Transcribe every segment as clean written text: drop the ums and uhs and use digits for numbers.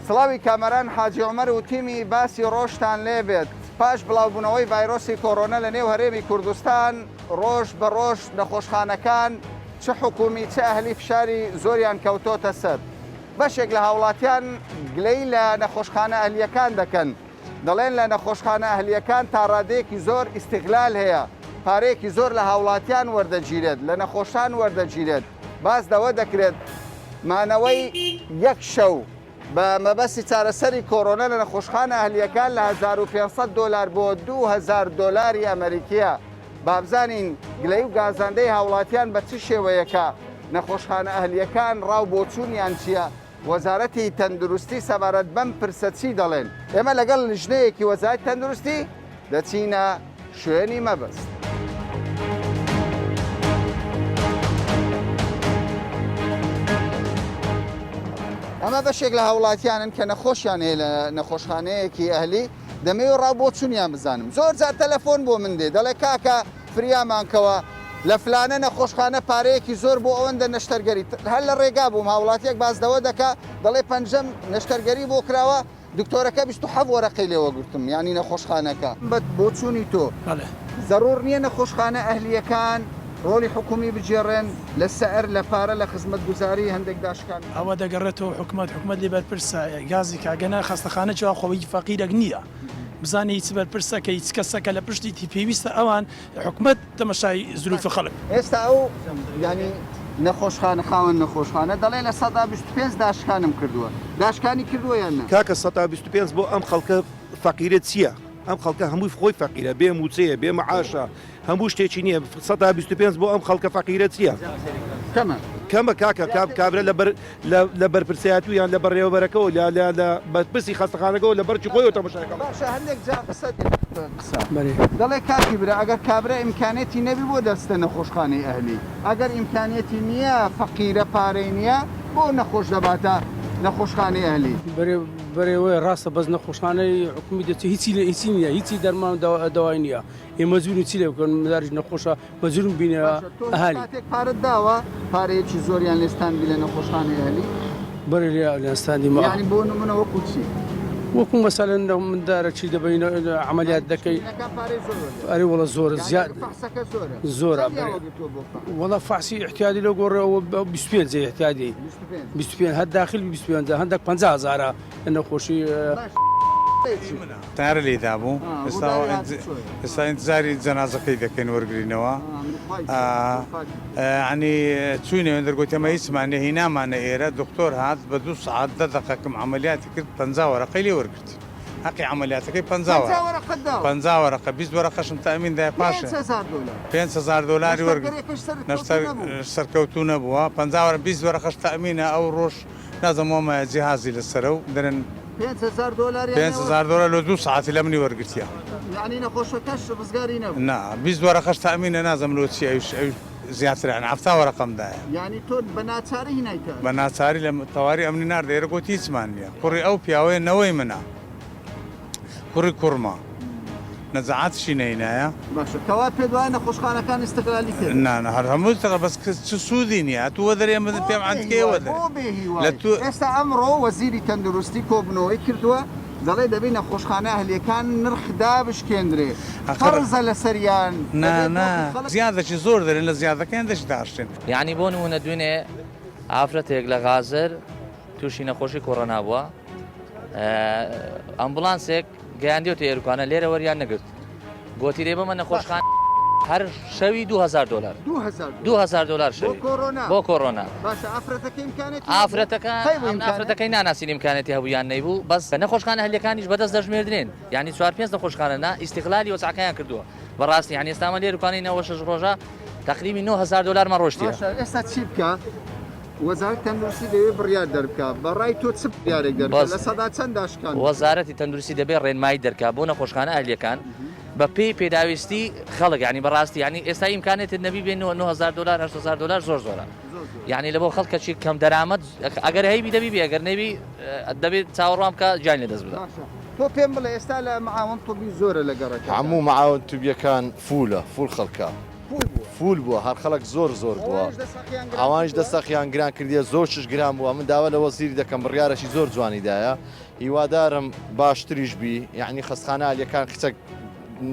سڵاوی کامەران حاجی عومەر و تیمی باسی ڕۆژتان لێبێت پاش بڵاوبوونەوەی ڤایرۆسی کۆرۆنە لە نێو هەرێمی کوردستان ڕۆژ بە ڕۆژ نەخۆشخانەکان چ حکومی چه ئەهلی فشاری زۆریان کەوتۆتە سەر بەشێک لە هاوڵاتیان گلەی لە نەخۆشخانە ئەهلیەکان دەکەن دەڵێن لە نەخۆشخانە ئەهلیەکان تا ڕادەیەکی زۆر ئیستیغلال هەیە پارەیەکی زۆر لە هاوڵاتیان وەردەگیرێت لە نەخۆشان وەردەگیرێت باس دەوە دەکرێت مانەوەی یەک شەو بە مەبەستی چارەسەری کۆرۆنە لە نەخۆشخانە ئەهلیەکان لە 1500 دلار بۆ 2000 دلاری ئەمریکیە بابزانین گلەی و گازاندەی هاوڵاتیان بە چ شێوەیەکە نەخۆشخانە ئەهلیەکان ڕاو بۆچوونیان چییە وەزارەتی تەندروستی سەبارەت بەم پرسە چی دەڵێن ئێمە لەگەڵ لیژنەیەکی وەزارەتی تەندروستی دەچینە شوێنی مەبەست. ئەمە بەشێک لە هاوڵاتیانن کە نەخۆشیان هەیە لە نەخۆشخانەیەکی ئەهلی دەمەوێت ڕاو بۆچوونیان بزانم زۆر جار تەلەفۆن بۆ من دێ دەڵێ کاکە فریامانکەوە لە فلانە نەخۆشخانە پارەیەکی زۆر بۆ ئەوەندە نەشتەرگەری هەر لە ڕێگا بووم هاوڵاتیەک بازدەوە دەکا دەڵێ پەنجەم نەشتەرگەری بۆ کراوە دکتۆرەکە 27 وەرەقەی لێوە گرتم یانی نەخۆشخانەکە بۆچوونی تۆ زەرور نییە نەخۆشخانە ئەهلیەکان ڕۆلی حکومی بجێڕێن لە سەر لە پارە لە خزمەتگوزاری هەندێک داشکان ئەوە دەگەڕێتەوە حکومت لێ بەرپرسە گازی کاگەنە خەستەخانە چاوا خۆی فەقیرێک نییە بزانانی هیچ بەرپرسەکە هیچ کەسەکە لە پشتی پێویستە ئەوان حکومت تەمەشای زروفی خەڵک ئێستا ئەو ینی نەخۆشخانە خاوەن نەخۆشخانە دەڵێ لە 125 داشکانم کردووە داشکانی کردووە یان نە کاکە 125 بۆ ئەم خەڵکە فەقیرێت چییە؟ ئەم خەڵکە هەمووی خۆی فەقیرە بێ موچەیە بێ مەعاشە هەموو شتێکی نییە 125 بۆ ئەم خەڵکە فەقیرە چییە؟ کەمە کاکە کابرا لە بەرپرسیاتوو یان لە بەڕێوەبەرەکەەوە لە بەرپرسی خەستەخانەکەەوە لە بەرچی خۆی تەماشاکە هەندێک دەڵێ کاکی برا ئەگەر کابرا ئیمکانێتی نەبی بۆ دەستە نەخۆشخانەی ئەهلی ئەگەر ئیمکانێتی نییە فەقیرە پارەی نییە بۆ نەخۆش دەباتە نەخۆشخانەی ئەهلی بەرێوەی ڕاستە بەس نەخۆشخانەی حکومی دەچێت هیچی نییە هیچی دەرمان داوای نییە ئێ مەزوری چی لێ بکەن مدارش نەخۆشە مەزورم بینە ئەهالی پارەت داوە پارەیەکی زۆریان لێستان بی لە نەخۆشخانەی ئەهلی بەرێ لێستانی ما ینی بۆ نمونە وەکو چی وەکو مەسەلەن مندارە چی دەبین عملیات دەکەی ئەری وڵە زۆرە زیاد زۆرە وڵە فاسی احتیادی لە گۆڕەوە 25 احتیادی 25 هەر داخل 25 هەندێک 50,000 لە نەخۆشی تارە لێدا بوو ئێستا ئینتزاری جەنازەکەی دەکەین وەرگرینەوە عنی چوینەوە دەرگوتەمە هیچمانە هینامانە ئێرە دکتۆر هات بە 2 سعات 10 دقەکەم عملیاتی کرد 50 وەرەقەی لێ وەرگرت حەقی عملیاتەکەی 50 وەرەقە 20 وەرەقەشم تەمیندا پاشە 5,000 دلاری وەرگرت سەرکەوتوو نەبووە 20 وەرەقەش تەمینە ئەو ڕۆژ نازەمەوە جیهازی لەسەرە و دەرن 5,000 دلار لە 2 ساعتی لە منی وەرگرتیە یعنی نەخۆشەکەش ڕزگاری نەبوو نا 20 وەرەقەش تەمینە نازەم لۆ چی زیاتران 7 وەرەقەمدایە یعنی تۆ بە ناچاری هینایتە بە ناچاری لە تەواری ئەمنی ناردە ئێرە گوتی هیچمان نییە کوڕی ئەو پیاوەیە نەوەی منە کوڕی کوڕما نەزەعاتشی نەینایە باشە کەوا پێ دوای نەخۆشخانەکان استقلالی کرد نانە هەر هەموو تەقە بەس چ سوودی نییە تووە دەرێ من پێم عندکەوە ئێستا ئەمڕۆ وەزیری تەندروستی کۆبنەوەی کردووە دەڵێ دەبێ نەخۆشخانە ئەهلیەکان نرخدا بشکێندرێ فەرزە لە سەریان زیادەکی زۆر دەرێن لە زیادەکەیان دەشی داشتن یعنی بۆ نمونە دوێنێ ئافرەتێک لە غازر تووشی نەخۆشی کۆڕۆنا بووە ئەمبولانسێک گەیاندیۆتە ئێروکانە لێرە وەریان نەگرت گۆتی لێ بمە نەخۆشخان هەر شەوی 2000 دلار 2000 دلار شەوی بۆ کۆڕۆنا ئافرەتەکەی ناناسین ئیمکانێتی هەبوویان نەیبوو بەس نەخۆشخانە ئەهلیەکانیش بەدەست دەژمێردرێن یعنی 4-5 نەخۆشخانە ئیستیغلالی وەسعەکەیان کردووە بەڕاستی یعنی ئێستامە لێروکانی 6 ڕۆژە تقریبی 9,000 دلار ڕۆژتیە ئێستا چی بکە وەزارەتی تەندروستی دەوێت بڕیار دەربکە بەڕای تۆ چ بڕیارێک دەربکە لە سەدا چەند داشکان وەزارەتی تەندروستی دەبێت ڕێنمایی دەرکا بۆ نەخۆشخانە ئەهلیەکان بە پێی پێداویستی خەڵک ینی بەڕاستی ینی ئێستا ئیمکانێتت نەبی بێن 9,000 دلار 8,000 دلار زۆر زۆرە یعنی لە بۆ خەڵکەچی کەم دەرامەت ئەگەر هەیبی دەبی بێ ئەگەر نەبی دەبێت چاوەڕوان بکە گیان لێ دەست بدە تۆ پێم بڵێ ئێستا لە معاون طبی زۆرە لە گەڕەکە هەموو معاون طبیەکان فول خەڵکە فول بووە هەر خەڵک زۆر بووە ئەوانش دەستەخیان گران کردیە زۆر شش گران بووە من داوا لە وەزیری دەکەم بڕیارەشی زۆر جوانیدایە هیوادارم باشتریش بی یعنی خەستخانە ئالیەکان قسە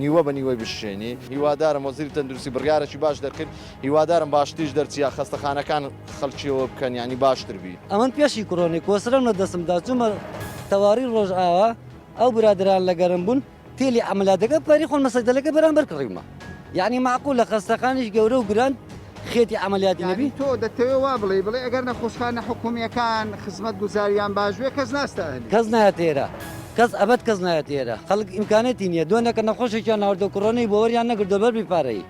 نیوە بە نیوەی بشێنی هیوادارم وەزیری تەندروستی بڕیارەشی باش دەکرد هیوادارم باشتریش دەرچیا خەستەخانەکان خەڵکیەوە بکەن ینی باشتر بی ئەمن پێشی کۆرۆنی کۆسرم لە دەستمدا چوومە تەواری ڕۆژ ئاوا ئەو برادران لە گەرم بوون تێلی ئەمەلاتەکە پەری خۆن مەسەجدەلەکە بەرامبەر کڕیمە یعنی معقول لە خەستەخانیش گەورە و گران خێتی ئەمەلیاتی نەبی تۆ دەتەوێت وا بڵێ ئەگەر نەخۆشخانە حکومیەکان خزمەت گوزاریان باشوێ کەس ناستاهێنی کەس نایەت ئێرە کەس ئەبەت کەس نایەت ئێرە خەڵک ئیمکانێتی نییە دوێنەکە نەخۆشێکیان ناوردە کۆڕۆنەی بۆ وەریان نەگرت لەبەر بپارەی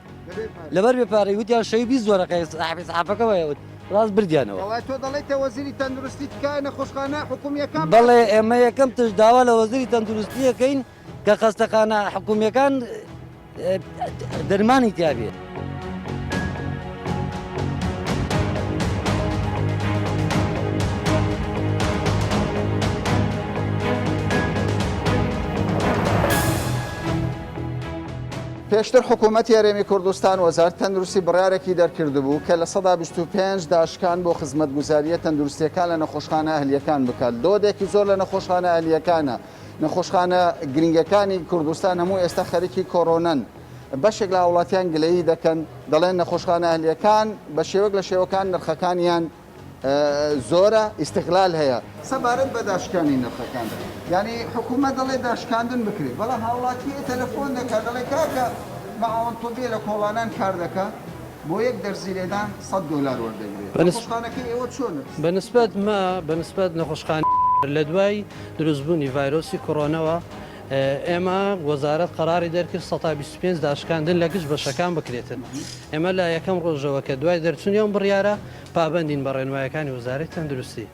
لەبەر بپارەی وتیان شەوی 20 زۆرەکەی سەحافەکە وایەوت ڕاست بردیانەوە تۆ دەڵێتە وەزیری تەندروستی تکایە نەخۆشخانە حکومیەکان بەڵێ ئێمە یەکەم تش داوا لە وەزیری تەندروستیەکەین کە خەستەخانە حکومیەکان دەرمانی تیابێت پێشتر حکوومەتی هەرێمی کوردستان وەزارەتی تەندروستی بڕیارێکی دەرکردبوو کە لە 125 داشکان بۆ خزمەتگوزاریە تەندروستیەکان لە نەخۆشخانە ئەهلیەکان بکات دۆدێکی زۆر لە نەخۆشخانە ئەهلیەکانە نەخۆشخانە گرنگەکانی کوردستان هەموو ئێستا خەریکی کۆڕۆنەن بەشێک لە وڵاتیان گلەیی دەکەن دەڵێن نەخۆشخانە ئەهلیەکان بە شێوەک لە شێوەکان نرخەکانیان زۆرە ئیستیغلال هەیە سەبارەت بە داشکانی نرخەکان ینی حکوومەت دەڵێ داشکاندن بکرێت بەڵام هاوڵاتی تەلەفۆن دەکات دەڵێ کاکە مەعاون تۆبیە لە کۆڵانان کار دەکات بۆ یەک دەرزیلێدان $100 وەردەگرێت نەخۆشخانەکەی ئێوە چۆنە بەنسبەت نەخۆشخانە لە دوای دروستبوونی ڤایرۆسی کۆڕۆنەوە ئێمە وەزارەت قەراری دەرکرد 125 داشکاندن لە گشت بەشەکان بکرێتن ئێمە لە یەکەم ڕۆژەوە کە دوای دەرچوونیەوە بڕیارە پابندین بە ڕێنمایەکانی وەزارەتی تەندروستی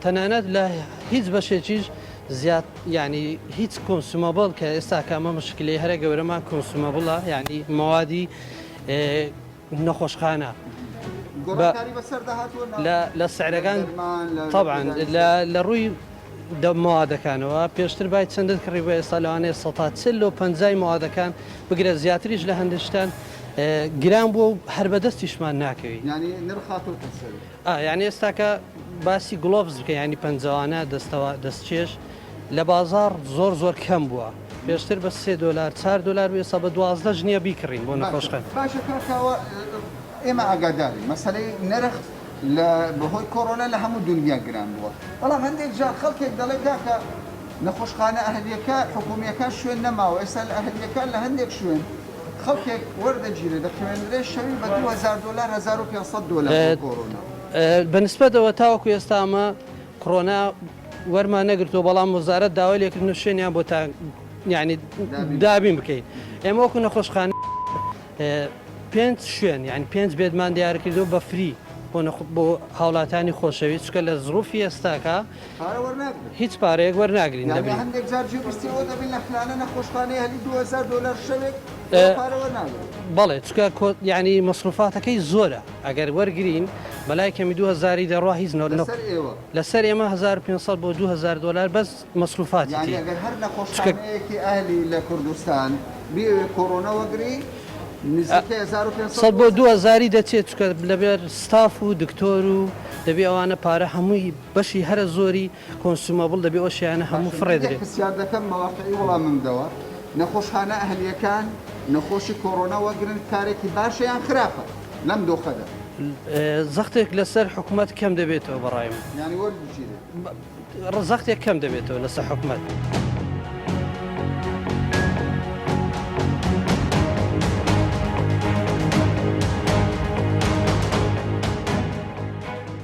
تەنانەت لە هیچ بەشێکیش زیاد ینی هیچ کۆنسومەبڵ کە ئێستا کامە مشکلی هەرە گەورەمان کۆنسومەبڵە ینی مەوادی نەخۆشخانە لە سعرەکان طبعاً لە ڕووی موادەکانەوە پێشتر باید چەندت کڕی بە ئێستا لەوانەیە 150 موادەکان بگرێت زیاتریش لە هەندشتان گران بووە و هەر بەدەستیشمان ناکەوی ینی ئێستاکە باسی گلۆڤز بکە ینی پەنجەوانە دەستچێش لە بازار زۆر کەم بووە پێشتر بە $3 $4 ئێستا بە 12 ژنیە بیکڕین بۆ نەخۆشخانە ئێمە ئاگاداری مەسەلەی نرخ لە بەهۆی کۆڕۆنە لە هەموو دنیا گران بووە بەڵام هەندێک جار خەڵکێک دەڵێ کاکە نەخۆشخانە ئەهلیەکە حکومیەکان شوێن نەماوە ئێستا لە ئەهلیەکان لە هەندێک شوێن خەڵکێک وەردەگیرێ دەکەوێنرێ شەوی بە $2,000 $1,500 کۆڕۆنە بەنسبەتەوە تاوەکو ئێستا ئەمە کڕۆنا وەرمان نەگرتووە بەڵام وەزارەت داوای لێکردن شوێنیان بۆ تا ینی دابین بکەین ئێمە وەکو نەخۆشخانە 5 شوێن یعنی 5 بێدمان دیار کردو بە فری بۆ هاوڵاتانی خۆشەویست چکە لە زروفی ئێستاکە هیچ پارەیەک وەرناگرین هەندێک جار جێبستیەوە دەبین لە فلانە نەخۆشخانەی هەلی $2,000 شەوێک بەڵێ چکە ینی مەسروفاتەکەی زۆرە ئەگەر وەرگین بەلای کەمی 2000 دەڕوا هیچ لەسەر ئێمە 1500 بۆ $2,000 بەس مەسروفاتی ئەگەر هەر نەخۆشخانەیەکی ئاهلی لە کوردستان بێ کۆڕۆنە وەگری بۆ 2000 دەچێت چکە لەبێر ستاف و دکتۆر و دەبێ ئەوانە پارە هەمووی بەشی هەرە زۆری کۆنسومەبڵ دەبێ ئەوشیانە هەموو فڕێدرێت پرسیار دەکەم مەواقعی وەڵاممدەوە نەخۆشخانە ئەهلیەکان نەخۆشی کۆڕۆنە وەگرن کارێکی باشیان خراپە لەم دۆخەدا زەختێک لەسەر حکوومەت کەم دەبێتەوە بەڕایم زەختێک کەم دەبێتەوە لەسەر حکوومەت.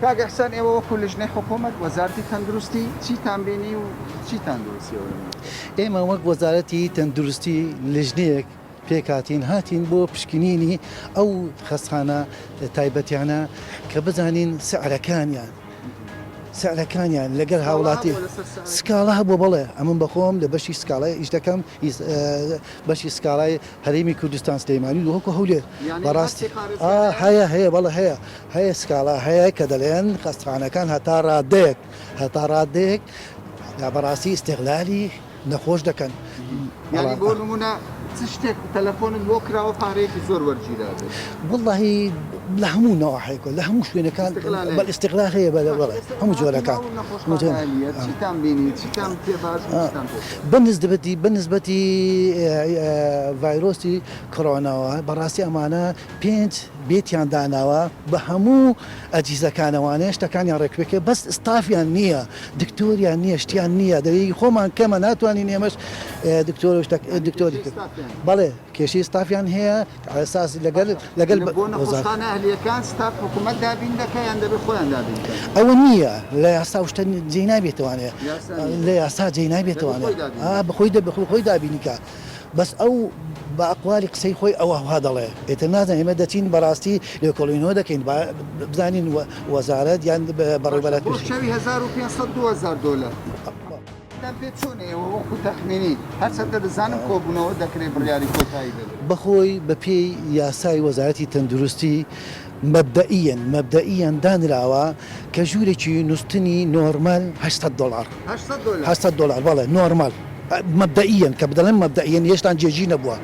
کاک ئەحسان ئێوە وەکو لژنەی حکوومەت وەزارەتی تەندروستی چیتان بینی و چیتان دروستیەوە ئێمە وەک وەزارەتی تەندروستی لژنەیەک پێکاتین هاتین بۆ پشکنینی ئەو خەستخانە تایبەتیانە کە بزانین سعرەکانیان لەگەر هاوڵاتی سکاڵا هەبوو بڵێ ئەمن بەخۆم لە بەشی سکاڵای ئیش دەکەم بەشی سکاڵای هەرێمی کوردستان سلەیمانی وەکو هەولێر بەڕاستی هەیە بەڵێ هەیە سکاڵا هەیە کە دەڵێن خەستخانەکان هەتا ڕادەیەک بەڕاستی ئیستیغلالی نەخۆش دەکەن بۆ نمونە شتێک تەلەفۆنت بۆ کراوە پارەیەکی زۆر وەرگیرا بێت والله لە هەموو نەواحەیەکە لە هەموو شوێنەکان بەل استقلال هەیە بەڵێ هەموو جۆرەکان چیتان بینی چیتان پێ باش بەنسبەتی ڤایرۆسی کۆرۆناوە بەڕاستی ئەمانە 5 بێتیان داناوە بە هەموو ئەجیزەکانەوانێ شتەکانیان ڕێکوێکە بەس ستافیان نییە دکتۆریان نییە شتیان نییە دەوی خۆمان کەمە ناتوانین ئێمەش دکتۆری بەڵێ کێشی ستافیان هەیە ئەساس لەگەل بۆ نەخۆشخانە ئەهلیەکان ستاف حکوومەت دابین دەکەیان دەبێت خۆیان دابین ئەوە نییە لە یاسا شتە جێ نابێتوانێ لە یاسا جێ نابێتوانێت بەخۆی دابینیکە بەس ئەو بە ئەقوالی قسەی خۆی ئەوە وا دەڵێ ئێتر نازان ئێمە دەچین بەڕاستی لێکۆڵینەوە دەکەین بزانین وەزارەت یان بەڕێوەبەرەت شەوی 1500 $2000 پێ چۆنێەوە وەکو تەخمینی هەرچەندە دەزانم کۆبوونەوە دەکرێت بڕیاری کۆتایی دەبێت بەخۆی بە پێی یاسای وەزارەتی تەندروستی مەبدەئیەن دانراوە کە ژوورێکی نووسنی نۆرمال $800 بەڵێ نۆرمال مەبدەئیەن کە بدەڵێن مەبدەئیەن هێشتان جێژی نەبووە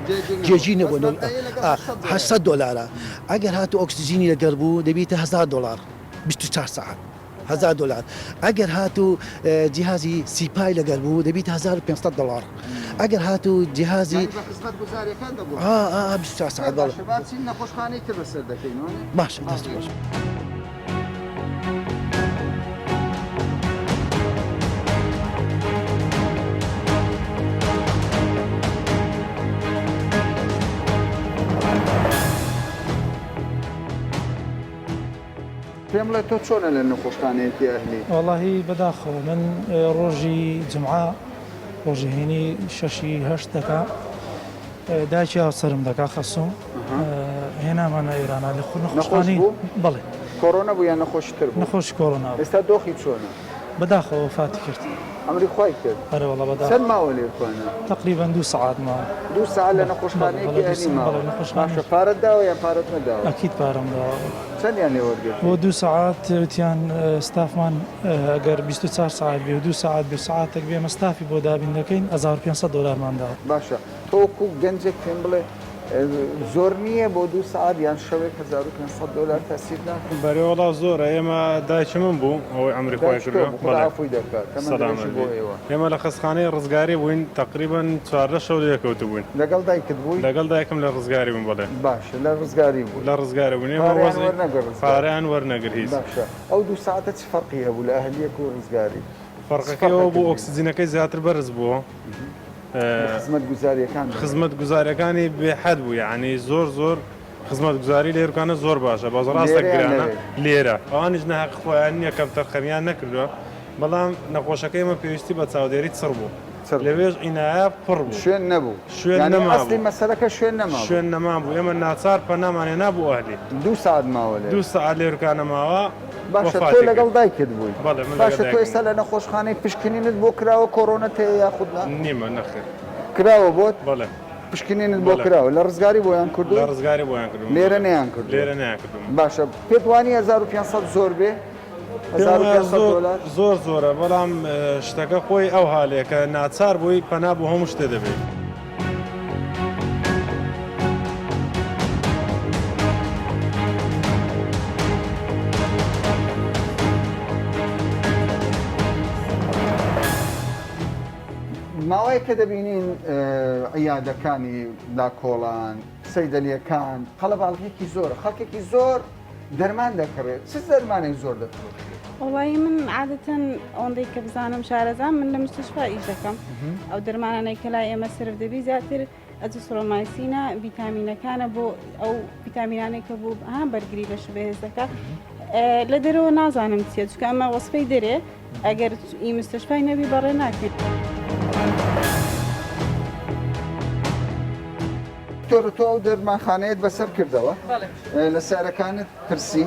$800 ئەگەر هاتو ئۆکسسیژینی لەگەر بوو دەبێتە $1000 24 ساعت $1000 ئەگەر هاتو جیهازی سیپای لەگەر بوو دەبێت $1500 ئەگەر هاتو جیهازی 24 ساعت نەخۆشخانەی تر بەسەر دەکەین باش دەست باش. پێم بڵێ تۆ چۆنە لە نەخۆشخانەیەکی ئەهلی؟ وەڵاهی بەداخەوە من ڕۆژی جمعە ڕۆژی هێنی 6-8 دەکا داچی هاوسەرم دەکا خەسوم هێنامانە ئێرانە لە نەخۆشخانەی بڵێ کۆرۆنە بوو یان نەخۆشتر بوو؟ نەخۆشی کۆرۆنا ئێستا دۆخی چۆنە؟ بەداخەوە وفاتی کرد ئەمری خۆی کرد؟ هەرەوەڵە بەدا چەند ماوە لێ بکوانە؟ تقریبا 2 ساعت ماوە 2 ساعت لە نەخۆشخانەیەکی ئەهلی ماوە باشە پارەت داوە یان پارەت نەداوە؟ ئەکید پارەم داوە چەندیان لێ وەرگرت؟ بۆ 2 ساعت وتیان ستافمان ئەگەر 24 ساعت بێ و 2 ساعت بێ ساعتێک بێ مەستافی بۆ دابین دەکەین $1500 مان داوە. باشە تۆ وەکو گەنجێک پێم بڵێ زۆر نییە بۆ 2 ساعت یان شەوێک $1500 تەسیر ناکەن؟ بەرێوەڵا زۆرە ئێمە دایکی من بوو ئەوەی ئەمری خۆی کردو بەڵافوی دەکات ئێمە لە خستخانەی ڕزگاری بووین تقریبا 4 شەو لێکەوت بووین لەگەڵ دایکت بووی؟ لەگەڵ دایکم لە ڕزگاری بووم بڵێ باشە لە ڕزگاری بوو لە ڕزگارە بوون پارەیان وەرنەگر هیچ باشە ئەو 2 ساعتە چ فەرقی هەبوو لە ئەهلیەک و ڕزگاری؟ فەرقەکەەوە بوو ئۆکسسیجینەکەی زیاتر بەرز بووە خزمەت گوزاریەکانی بێحەد بوو یعنی زۆر خزمەت گوزاری لێرکانە زۆر باشە باز ڕاستە گرانە لێرە ئەوانش نەحق خۆیان نییە کەم تەرخەمیان نەکردووە بەڵام نەخۆشەکەی مە پێویستی بە چاودێری چڕ بوو لەوێژ ئینایە پڕ بوو شوێن نەبوو مەسەلەکە شوێن نەما بوو ئێمە ناچار پەنامانێ نابوو ئەهلی 2 ساعت ماوە 2 ساعت لێرکانە ماوە باشە تۆ لەگەڵ دایکت بووی باشە تۆ ئێستا لە نەخۆشخانەی پشکنینت بۆ کراوە کۆرۆنە تێ یاخودنا نیمە نەخێر کراوە بۆت بەڵێ پشکنینت بۆ کراوە لە ڕزگاری بۆیان کردو لە ڕزگاری بۆیان کردو لێرە نەیان کردو لێرە نەیانکردوم باشە پێت وانی 1500 زۆر بێ زۆرە بەڵام شتەکە خۆی ئەو حالەیە کە ناچار بووی پەنا بۆ هەموو شتێ دەبێت ماوەیە کە دەبینین عیادەکانی لاکۆڵان سەیدەلیەکان قەڵەباڵغێکی زۆرە خەڵکێکی زۆر دەرمان دەکڕێت چ دەرمانێک زۆر دەکڕێت؟ وڵی من عادەتەن ئەوەندەی کە بزانم شارەزان من لە مستشفا ئیش دەکەم ئەو دەرمانانەی کە لای ئێمە سرف دەبی زیاتر ئەزیثرومایسینە ڤیتامینەکانە بۆ ئەو ڤیتامینانێک کە بوو بەرگری لە شبهێزەکە لە دەرەوە نازانم چیە چکە ئەمە وەسفەی دەرێ ئەگەر ئی مستشفای نەبی بەڕێ ناکرێت. تۆ ئەو دەرمانخانەیەت بەسەر کردەوە لە سەرەکانت پرسی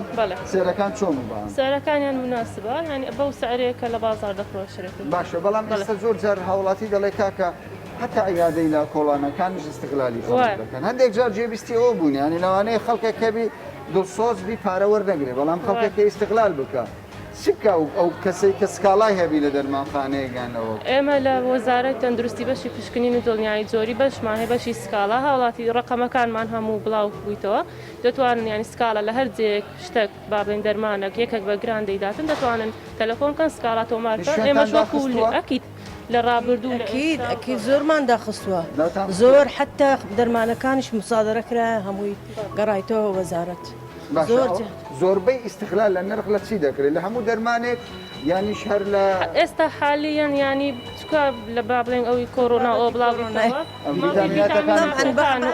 سێرەکان چۆن بان؟ سەرەکانیان مناسبە ینی بەو سعرەیەکە لە بازار دەفرۆشرێت. باشە بەڵام ئێستا زۆر جار هاوڵاتی دەڵێ کاکە حتا عیادەی لا کۆڵانەکانیش استقلالی دەکەن هەندێک جار جێبیستی ئەوە بوون ینی لەوانەیە خەڵکێک کەبی دڵسۆز بی پارە وەرنەگرێ بەڵام خەڵکێکی استقلال بکە سکە ئەو کەسەی کە سکاڵای هەبی لە دەرمانخانەیەگانەوە ئێمە لە وەزارەت تەندروستی بەشی پشکنین و دڵنیایی جۆری بەشمان هەیە بەشی سکاڵا هاوڵاتی ڕقەمەکانمان هەموو بڵاو بوویتەوە دەتوانن ینی سکاڵە لە هەر جێک شتێک بابلین دەرمانێک یەکێک بە گران دەیداتن دەتوانن تەلەفۆنکەن سکاڵا تۆمارکە ئێمەش وەکو ئەکید لە ڕابردوو ئەکید زۆرمان داخستووە زۆر حتا دەرمانەکانیش مسادرە کرا هەمووی گەڕایتەوە وەزارەت زۆربەی ئیستقلال لە نرخ لە چی دەکرێت لە هەموو دەرمانێک یانیش هەر لە ئێستا حالیان ینی چکە لە بابلێن ئەوی کۆڕۆنا ئەو بڵاوان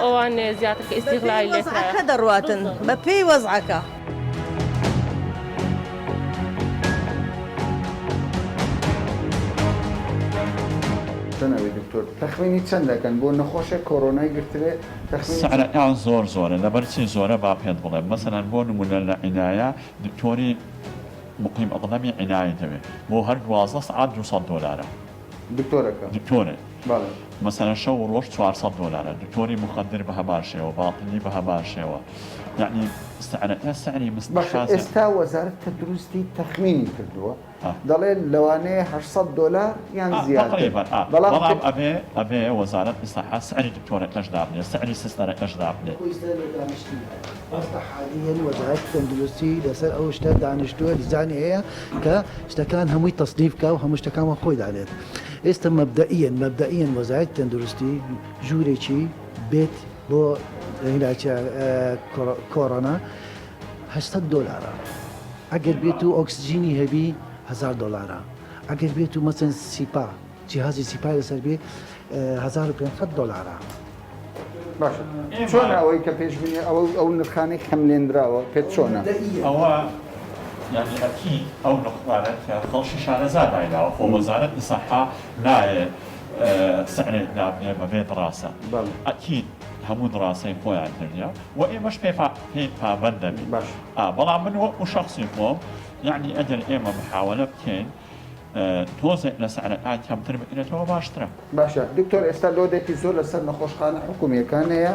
ئەوان زیاتر کە ئیستیغلای لێکە دەڕواتن بە پێی وەزعەکە. دکتۆر تەخمینی چەند دەکەن بۆ نەخۆشە کۆڕۆنای گرترێت سعرەکان زۆرە لەبەرچی زۆرە با پێت بڵێ مەسەلاً بۆ نمونە لە عینایە دکتۆری مقیم ئەقدەمی عنایەتەوێت بۆ هەر 12 سعات $200 دکتۆرە مەسەلاً شەو و ڕۆژ $400 دکتۆری مخدر بە هەمان شێوە باڵتنی بە هەمان شێوە یعنی سعری مستشفى ئێستا وەزارەت تەندروستی تەخمینی کردووە دەڵێن لەوانەیە $800 یان زیاتر بەڵام ئەبێ وەزارەت ئیسلاحا سعری دکتۆرەکەش دابنێ سعری سیستەرەکەش دابنێ حاليا وەزارەت تەندروستی لەسەر ئەو شتە دانیشتووە دیزانی هەیە کە شتەکان هەمووی تەصنیف بکە و هەموو شتەکانەوە خۆی دانێت ئێستا مەبدەئیەن وەزارەت تەندروستی ژوورێکی بێت بۆ هیلاچە کۆڕۆنا $800 ئەگەر بێت و ئۆکسجینی هەبی $1000 ئەگەر بێت و مەچەند سیپا جیهازی سیپای لەسەر بێ $1500 باشە چۆن ئەوەی کە پێشبینی ئەو نرخانەی خەملێنراوە پێت چۆنە ئەوە یعنی ئەکید ئەو نقطانە کە خەڵکی شارەزا دایناوە خۆ وەزارەت ئیسلاحا نایە سعرێک دابنێ بەبێ دڕاستە ئەکید هەموو دڕاستەی خۆیان کردیا و ئێمەش پێ پابەند دەبین بەڵام من وەکو شەخسی خۆم یعنی ئەگەر ئێمە محاولە بکەین تۆزێک لە سعرەکان کەمتر بکرێتەوە باشترە باشە دکتۆر ئێستا لۆدێکی زۆر لەسەر نەخۆشخانە حکوومیەکان هەیە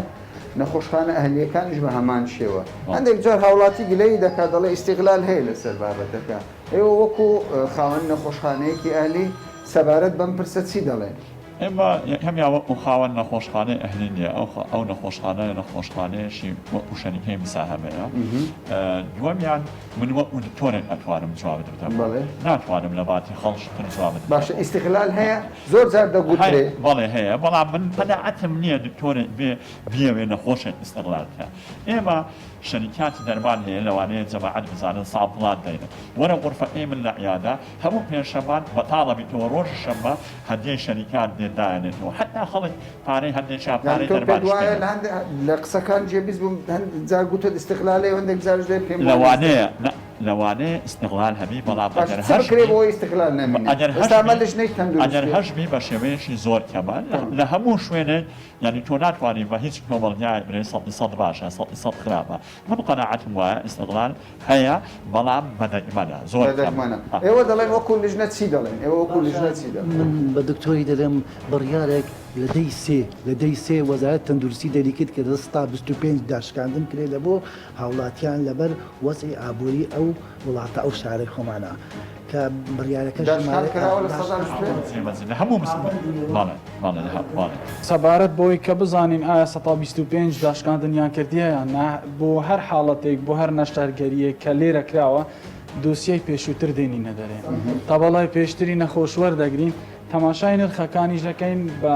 نەخۆشخانە ئەهلیەکانیش بە هەمان شێوە هەندێک جار هاوڵاتی گلەی دەکات دەڵێ ئیستیغلال هەیە لەسەر بابەتەکە ئێوە وەکو خاوەن نەخۆشخانەیەکی ئەهلی سەبارەت بەم پرسە چی دەڵێن ئێمە هەمیا وەکو خاوەن نەخۆشخانەی ئەهلی نیە ئەو نەخۆشخانەیە نەخۆشخانەیەشی وەکو شەریکەی مساهەمەیە دووەمیان من وەکو دکتۆرێک ئەتوانم جواب بدەم ناتوانم لە باتی خەڵکتر جواب بدەم باشە ئیستیغلال هەیە زۆر جار دەگوترێت بەڵێ هەیە بەڵام من قەناعەتم نییە دکتۆرێک بێوێ نەخۆشێک ئیستیغلال بکە ئێمە شەریکاتی دەرمان هەیە لەوانەیە جەماعەت بزانن ساڵات دەینە وەرە غورفەکەی من لە عیادا هەموو پێشەمان بەتاڵە بیتەوە ڕۆژی شەمە هەندێک شەریکات دێدایەنێتەوە حتا خەڵک پارەی هەندێک پارەی دەرمان لە قسەکان جێبیست بووم جار گوتت ئیستیغلالی هەندێک جارش دێ پێم لەوانەیە ئیستیغلال هەبی بەڵام ئەگەر هەژمی بە شێوەیەشی زۆر کەمە لە هەموو شوێنێ یعنی تۆ ناتوانین بە هیچ کۆمەڵگای بڵێ 100% باشە 100% خراپە من قەناعەتم وایە ئیستیغلال هەیە بەڵام بەدەگمەنە زۆر ئێوە دەڵێن وەکو لیژنە چی دەڵێن ئێوە وەکو لیژنە چی دەڵێن من بە دکتۆری دەڵێم بڕیارێک لەدەی سێ وەزارەت تەندروستی دەریکرد کە 25 داشکاندن کرێ لە بۆ هاوڵاتیان لەبەر وەزعی ئابووری ئەو وڵاتە ئەو شارەی خۆمانە کە بڕیارەکە سەبارەت بۆی کە بزانین ئایا 125 داشکاندنیان کردیان بۆ هەر حاڵەتێک بۆ هەر نەشتارگەریەک کە لێرە کراوە دۆسیای پێشووتر دێنی نەدەرێن تا بەڵای پێشتری نەخۆشوەر دەگرین تەماشای نرخەکانیش دەکەین بە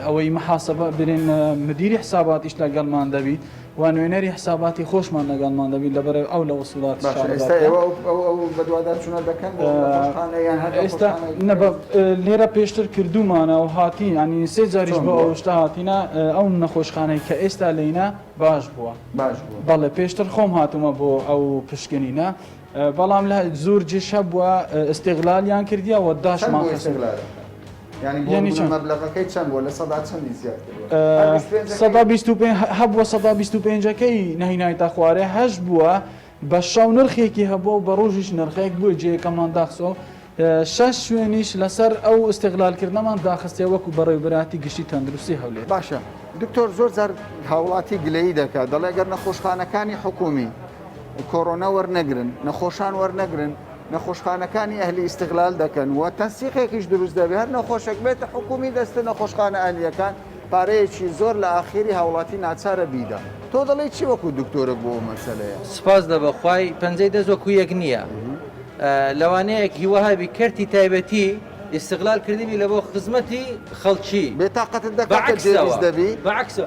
ئەوەی محاسبە برێن مدیری حساباتیش لەگەڵمان دەبیت و نوێنەری حساباتی خۆشمان لەگەڵمان دەبیت لەبەر ئەو لە وسوڵات ئێستا لێرە پێشتر کردومانە و هاتی ینی سێ جاریش بۆ ئەو شتا هاتیە ئەو نەخۆشخانەی کە ئێستا لێینە باش بووە بەڵێ پێشتر خۆم هاتومە بۆ ئەو پشکنینە بەڵام لە زۆر جێشە بووە ئستیغلالیان کردیەوە داشمان یعنی مەبلەغەکەی چەند بووە لە سەدا چەندی زیاد 125ەکەی نەهینای تا خوارێ هەش بووە بە شەو نرخێکی هەبووە و بە ڕۆژیش نرخێک بووە جێیەکەمان داخسۆ 6 شوێنیش لەسەر ئەو ئستیغلالکردنەمان داخستێ وەکو بەڕێوەبەراتی گشتی تەندروستی هەولێر باشە دکتۆر زۆر جار هاوڵاتی گلەیی دەکات دەڵێ گەر نەخۆشخانەکانی حکومی کۆڕۆنا وەرنەگرن نەخۆشان وەرنەگرن نەخۆشخانەکانی ئەهلی ئیستیغلال دەکەن و تەنسیقێکیش دروست دەبێت هەر نەخۆشێک بێتە حکومی دەستە نەخۆشخانە ئەهلیەکان پارەیەکی زۆر لە ئاخیری هاوڵاتی ناچارە بیدا. تۆ دەڵێ چی وەکو دکتۆرە بۆ مەسەلەیە؟ سپاس دەبەخوای پەنجەی دەزۆکو یەک نییە لەوانەیە هیوەهابی کەرتی تایبەتی ئیستیغلال کردنی لە بۆ خزمەتی خەڵکی بێتاقەتت دەکات جێویست دەبی بەعکسە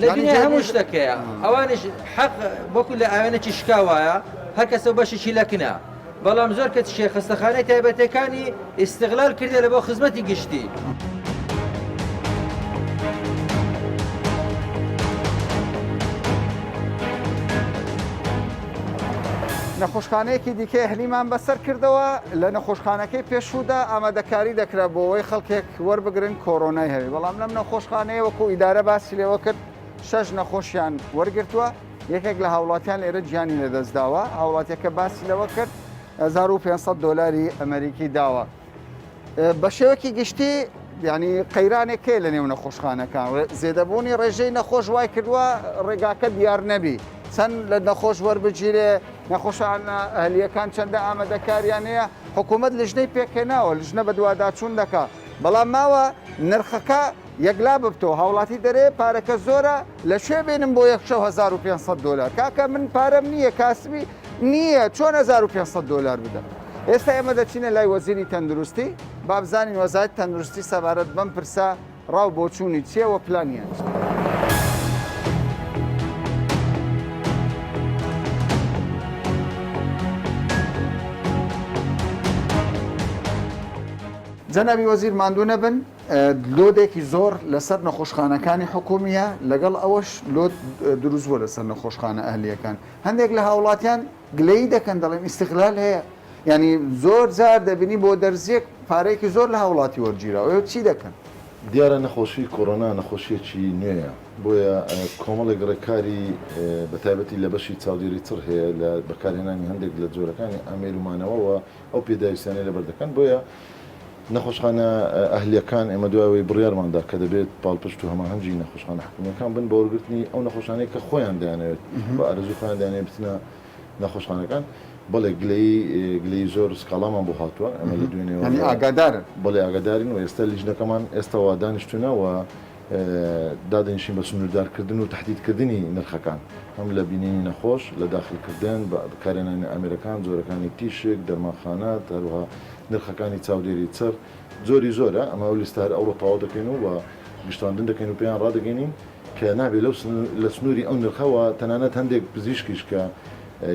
لە دنیا هەموو شتەکەیە ئەوانش حەق وەکو لە ئاوێنەی شکاوایە هەر کەسە بەشێکی لەکنە بەڵام زۆر کەس خستەخانەی تایبەتەکانی ئیستیغلال کردێ لە بۆ خزمەتی گشتی. نەخۆشخانەیەکی دیکە هەلیمان بەسەر کردەوە لە نەخۆشخانەکەی پێشودا ئامادەکاری دەکرا بۆ ئەوەی خەڵکێک وەربگرن کۆرۆنای هەوی بەڵام لەم نەخۆشخانەیە وەکو ئیدارە باسی لێوە کرد 6 نەخۆشیان وەرگرتووە یەکێک لە هاوڵاتیان لێرە گیانی لەدەستداوە هاوڵاتیەکە باسی لەوە کرد 1500 دلاری ئەمریکی داوە بە شێوەکی گشتی ینی قەیرانێکێ لە نێو نەخۆشخانەکان زێدەبوونی ڕێژەی نەخۆش وای کردووە ڕێگاکە دیار نەبی چەند لە نەخۆش وەربگیرێ نەخۆشانە ئەهلیەکان چەندە ئامادەکاریانەیە حکوومەت لژنەی پێکێناوە لژنە بە دوواداچوون دەکا بەڵام ماوە نرخەکە یەکلا ببتۆ هاوڵاتی دەرێ پارەکە زۆرە لە شوێ بێنم بۆ 1500 دلار کاکە من پارەم نییە کاسبی نییە چۆن 1500 دلار بدەم ئێستا ئێمە دەچینە لای وەزیری تەندروستی با بزانین وەزارەتی تەندروستی سەبارەت بەم پرسە ڕاو بۆچوونی چیەوە پلانیان. جەنابی وەزیر ماندوو نەبن لۆدێکی زۆر لەسەر نەخۆشخانەکانی حکومیە لەگەڵ ئەوەش لۆد دروست بووە لەسەر نەخۆشخانە ئەهلیەکان هەندێک لە هاوڵاتیان گلەی دەکەن دەڵێن ئیستیغلال هەیە ینی زۆر جار دەبینی بۆ دەرزیەک پارەیەکی زۆر لە هاوڵاتی وەرگیرەوە ئەو چی دەکەن؟ دیارە نەخۆشی کۆرۆنا نەخۆشیەکی نوێیە بۆیە کۆمەڵێک ڕێکاری بەتایبەتی لە بەشی چاودێری چڕ هەیە لە بەکارهێنانی هەندێک لە جۆرەکانی ئامێرومانەوەەوە ئەو پێداویستانەی لەبەر دەکەن بۆیە نەخۆشخانە ئەهلیەکان ئێمە دوایەوەی بڕیارماندا کە دەبێت پاڵپشت و هەماهەنگی نەخۆشخانە حکومیەکان بن بە وەرگرتنی ئەو نەخۆشانەی کە خۆیان دەیانەوێت بە ئارەزووخۆیان دەیانێت بچنە نەخۆشخانەکان بەڵێ گلەی زۆر سکاڵامان بۆ هاتووە ئەمە لە دوێنێەوە ئاگادارن بەڵێ ئاگادارین و ئێستا لیژنەکەمان ئێستاوا دانیشتونەوە دادەنیشین بە سنووردارکردن و تهدیدکردنی نرخەکان هەم لە بینینی نەخۆش لە داخلکردن بە بەکارهێنانی ئەمریکان جۆرەکانی تیشک دەرمانخانات هەروەها نرخەکانی چاودێری چڕ زۆری زۆرە ئەمە ئەو لیستار ئەوڕۆ تەواو دەکەین و گشتاندن دەکەین و پێیان ڕادەگەینین کە نابێت لە سنووری ئەو نرخەوە تەنانەت هەندێک پزیشکیش کە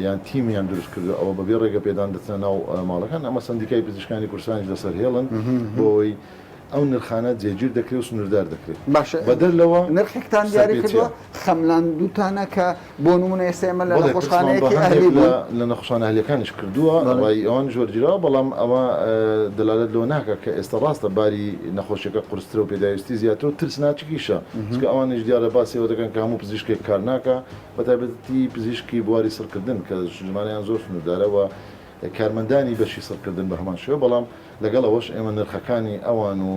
یان تیمیان دروست کردو ئەوە بەبێ ڕێگە پێدان دەچنە ناو ماڵەکان ئەمە سندیکای پزیشکانی کوردستانی لەسەر هێڵن بۆی ئەو نرخانە جێگیر دەکرێت و سنووردار دەکرێت باشە بەدەرلەوە نرخێکتان دیاری کردووە خەملاندوتانە کە بۆ نمونە ئێستا لە نەخۆشخانەیەکی ئەهلی لە نەخۆشخانە ئەهلیەکانیش کردووە ڕای ئەوان جۆرجیرەوە بەڵام ئەوە دەلالەت لەوە ناکە کە ئێستا ڕاستە باری نەخۆشیەکە قورسترە و پێداویستی زیاتر و ترس ناچکیشە چکە ئەوانش دیارە باسیەوە دەکەن کە هەموو پزیشکێک کار ناکە بەتایبەتی پزیشکی بواری سەرکردن کە ژمانەیان زۆر سنووردارەوە کارمەندانی بەشی سەرکردن بە هەمان شێوە بەڵام لەگەڵ ئەوەش ئێمە نرخەکانی ئەوان و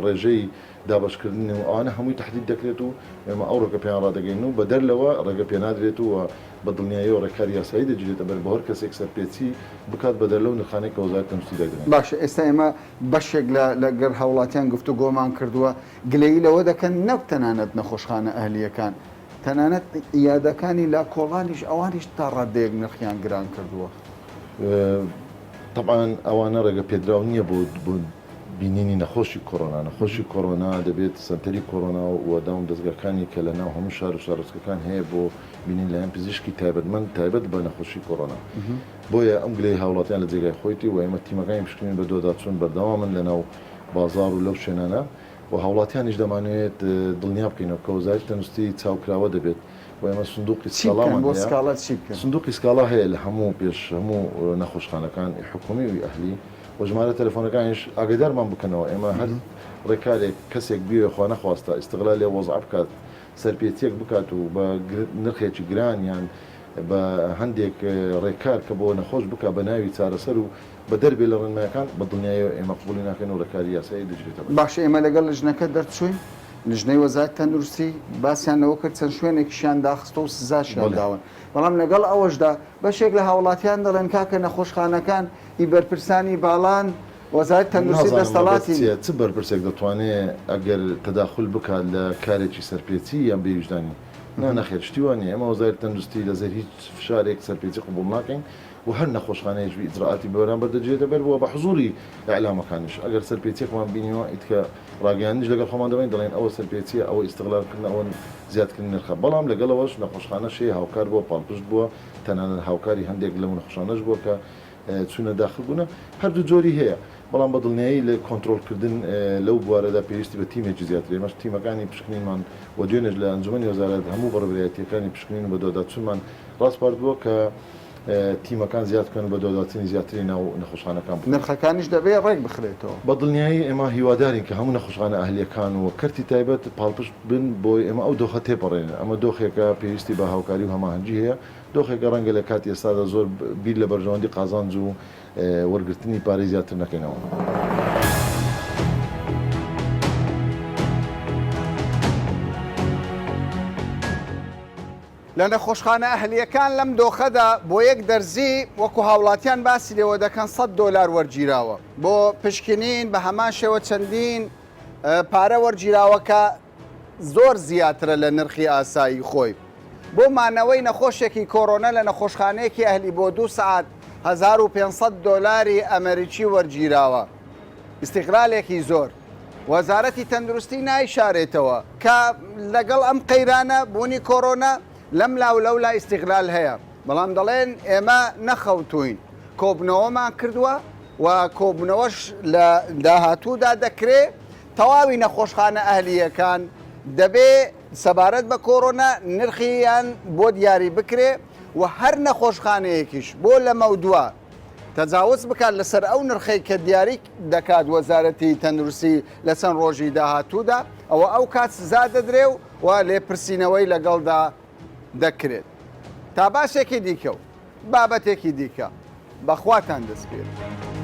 ڕێژەی دابشکردن و ئەوانە هەمووی تهدید دەکرێت و ئێمە ئەو ڕێگە پێیان ڕادەگەین و بەدەرلەوە ڕێگە پێ نادرێت و بە دڵنیاییەوە ڕێکاری یاسایی دەگیرێتە بەر بە هەر کەسێک سەرپێچی بکات بەدەر لەو نرخانەی کە وەزارەتی تەندروستی دەگرێت. باشە ئێستا ئێمە بەشێک لەگەر هاوڵاتیان گفتوگۆمان کردووە گلەیی لەوە دەکەن نەک تەنانەت نەخۆشخانە ئەهلیەکان تەنانەت یادەکانی لا کۆڵانیش ئەوانیش تا ڕادەیەک نرخیان گران کردووە. طبعاً ئەوانە ڕێگە پێدراو نییە بۆ بینینی نەخۆشی کۆرۆنا نەخۆشی کۆرۆنا دەبێت سنتەری کۆرۆنا و داوم دەستگاکانی کە لە ناو هەموو شار و شارۆچکەکان هەیە بۆ بینین لایەن پزیشکی تایبەتمەند تایبەت بە نەخۆشی کۆرۆنا بۆیە ئەم گلەی هاوڵاتیان لە جێگای خۆیتی و ئێمە تیمەکانی پشتین بە دۆداچوون بەردەوامن لە ناو بازار و لەو شوێنانە و هاوڵاتیانیش دەمانوێت دڵنیا بکەینەوە کە وەزارەتی تەندروستی چاوکراوە دەبێت و ئێمە سندوقی سندوقی سکاڵا هەیە لە هەموو پێش هەموو نەخۆشخانەکان حکومی و ئەهلی و ژمارە تەلەفۆنەکانیش ئاگادارمان بکەنەوە ئێمە هەر ڕێکارێک کەسێک بیوێ خوا نەخواستە ئیستیغلال لێ وەزع بکات سەرپێچیەک بکات و بە نرخێکی گرانیان بە هەندێک ڕێکار کە بۆ نەخۆش بکە بە ناوی چارەسەر و بە دەربێ لە ڕێنمایەکان بە دڵنیاییەوە ئێمە قبولی ناکەن و ڕێکاری یاسایی دەگرێتەوە. باشە ئێمە لەگەڵ لژنەکە دەرچووین لژنەی وەزارەتی تەندروستی باسییانەوە کرد چەند شوێنێکیشیان داخستە و سزاشیان داون بەڵام لەگەڵ ئەوەشدا بەشێک لە هاوڵاتیان دەڵێن کاکە نەخۆشخانەکان هیبەرپرسانی باڵان وەزارەتی تەندروستی دەستەڵاتی چ بەرپرسێک دەتوانێت ئەگەر تەداخل بکات لە کارێکی سەرپێچی یان بێویژدانی نەخێر شتیوانێ ئەمە وەزارەتی تەندروستی لەزەر هیچ فشارێک سەرپێچی قبول ناکەین و هەر نەخۆشخانەیەش ئیجراعاتی بەوەران بەردەجێتە بەر بووە بە حضوری ئەعلامەکانش ئەگەر سەرپێچێکمان بینیەوە ئیتکە ڕاگەیاندیش لەگەڵ خۆمان دەڵێن دەڵێن ئەوە سەرپێچیە ئەوە ئیستیغلالکردن ئەوە زیادکردن نرخە بەڵام لەگەڵەوەش نەخۆشخانە شێ هاوکار بووە پاڵپشت بووە تەنانەت هاوکاری هەندێک لەو نەخۆشانەش بووە کە چوونە داخل بوونە هەردوو جۆری هەیە بەڵام بەدڵنیایی لە کۆنتترۆلکردن لەو بوارەدا پێویستی بە تیمێکی زیاتر مەش تیمەکانی پشکنینمان و دوێنێش لە ئەنجومەنی وەزارەت هەموو بەڕێوەبرایەتیەکانی پشکنین بە دۆدا چونمان ڕاستپارت بووە کە تیمەکان زیادکەن بە دۆداچنی زیاتری ناو نەخۆشخانەکان نرخەکانیش دەبێت ڕێک بخرێتەوە بەدڵنیایی ئێمە هیوادارین کە هەموو نەخۆشخانە ئەهلیەکان و کەرتی تایبەت پاڵپشت بن بۆی ئێمە ئەو دۆخە تێپەڕێن ئەمە دۆخێکە پێویستی بە هاوکاری و هەماهەنگی هەیە دۆخێکە ڕەنگە لە کاتی ئێستادا زۆر بیر لە بەرژەوەندی قازانج و وەرگرتنی پارەی زیاتر نەکەینەوە. لە نەخۆشخانە ئەهلیەکان لەم دۆخەدا بۆ یەک دەرزی وەکو هاوڵاتیان باسی لێوە دەکەن $100 وەرگیراوە بۆ پشکنین بە هەمان شێوە چەندین پارە وەرگیراوەکە زۆر زیاترە لە نرخی ئاسایی خۆی بۆ مانەوەی نەخۆشێکی کۆرۆنە لە نەخۆشخانەیەکی ئەهلی بۆ 2 سعات $1500 ئەمریکی وەرگیراوە استیغلالێکی زۆر وەزارەتی تەندروستی نایشارێتەوە کە لەگەڵ ئەم قەیرانە بوونی کۆرۆنە لەم لاو لا ئیستیغلال هەیە بەڵام دەڵێن ئێمە نەخەوتوین کۆبنەوەمان کردووە و کۆبنەوەش لە داهاتوودا دەکرێت تەواوی نەخۆشخانە ئەهلیەکان دەبێ سەبارەت بە کۆرۆنا نرخیان بۆ دیاری بکرێ و هەر نەخۆشخانەیەکیش بۆ لە مەودووە تەجاوز بکات لەسەر ئەو نرخی کە دیاری دەکات وەزارەتی تەندروستی لە چەند ڕۆژی داهاتوودا ئەوە ئەو کات سزا دەدرێ و لێپرسینەوەی لەگەڵدا دەکرێت تا باشێکی دیکە و بابەتێکی دیکە بەخواتان دەست پێێت.